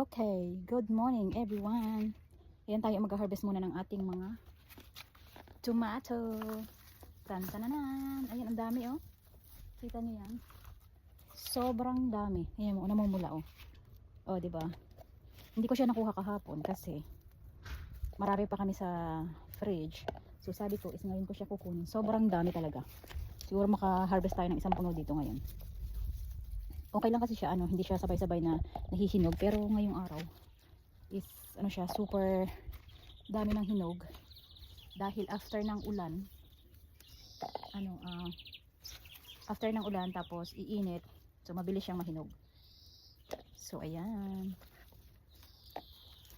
Okay, good morning everyone. Ayan tayo mag-harvest muna ng ating mga tomato. Tan-tananan. Ayan, ang dami oh. Kita niyo yan? Sobrang dami. Ayan mo, namumula oh. Oh, di ba? Hindi ko siya nakuha kahapon kasi marami pa kami sa fridge. So sabi ko is ngayon ko siya kukunin. Sobrang dami talaga. Siguro maka-harvest tayo ng isang puno dito ngayon. Okay lang kasi siya hindi siya sabay-sabay na nahihinog, pero ngayong araw is siya, super dami ng hinog dahil after ng ulan tapos iinit, so mabilis siyang mahinog. So ayan,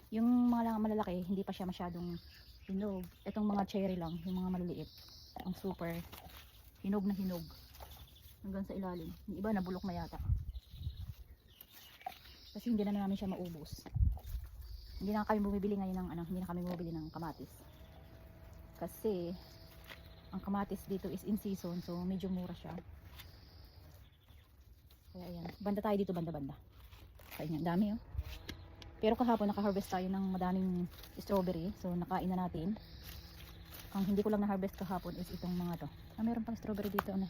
yung mga malalaki hindi pa siya masyadong hinog. Itong mga cherry lang, yung mga maliliit ang super hinog na hinog hanggang sa ilalim. Yung iba nabulok na yata kasi hindi na namin siya maubos. Hindi na kami bumibili ngayon ng hindi na kami bumibili ng kamatis kasi ang kamatis dito is in season, so medyo mura siya. Kaya ayan, banda tayo dito, banda kaya ang dami oh. Pero kahapon naka-harvest tayo ng madaming strawberry, so nakain na natin. Ang hindi ko lang na-harvest kahapon is itong mga to. Meron pang strawberry dito na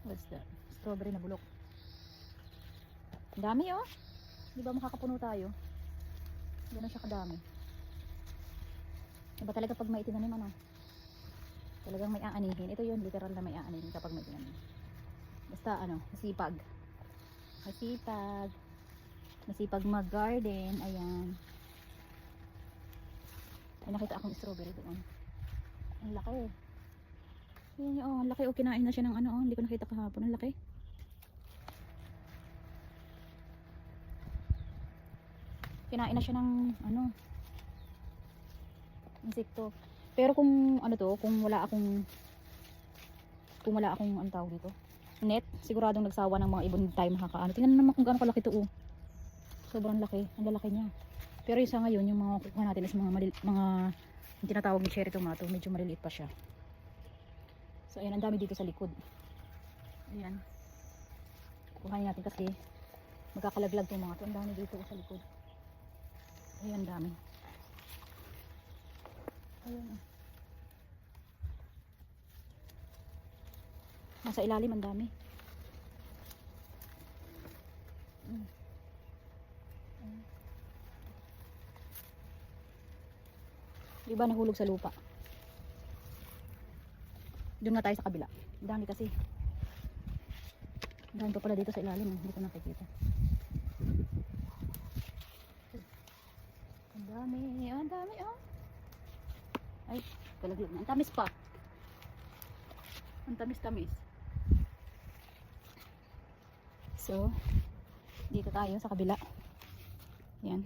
what's that? Strawberry na bulok. Dami oh. Di ba makakapuno tayo? Gano'n siya kadami. Diba talaga pag may itinanim talagang may aanihin. Ito yun, literal na may aanihin kapag may itinanim. Basta masipag. Masipag mag-garden. Ayan. Ay, nakita akong strawberry doon. Ang laki. Ayan yun, ang laki. Kinain na siya ng hindi ko nakita kahapon. Ang laki. Kinain na siya ng insekto. Pero kung kung wala akong ang tawag dito, net, siguradong nagsawa ng mga ibon tayo makakaano. Tingnan naman kung gaano kalaki to oh. Sobrang laki, ang lalaki niya. Pero isa ngayon yung mga kukuha natin is mga yung tinatawag ni cherry tomato, medyo maliliit pa siya. So ayan, ang dami dito sa likod. Ayan. Kuhanin natin kasi magkakalaglag tong mga to. Ang dami dito sa likod. Ayan, dami. Ayan. Nasa ilalim ang dami. Diba nahulog sa lupa? Doon na tayo sa kabila. Ang dami kasi. Ang dami pa pala dito sa ilalim. Hindi ko nakikita. Ang dami oh. Ay, kalaglag na. Ang tamis pa. Ang tamis. So, dito tayo sa kabila. Yan.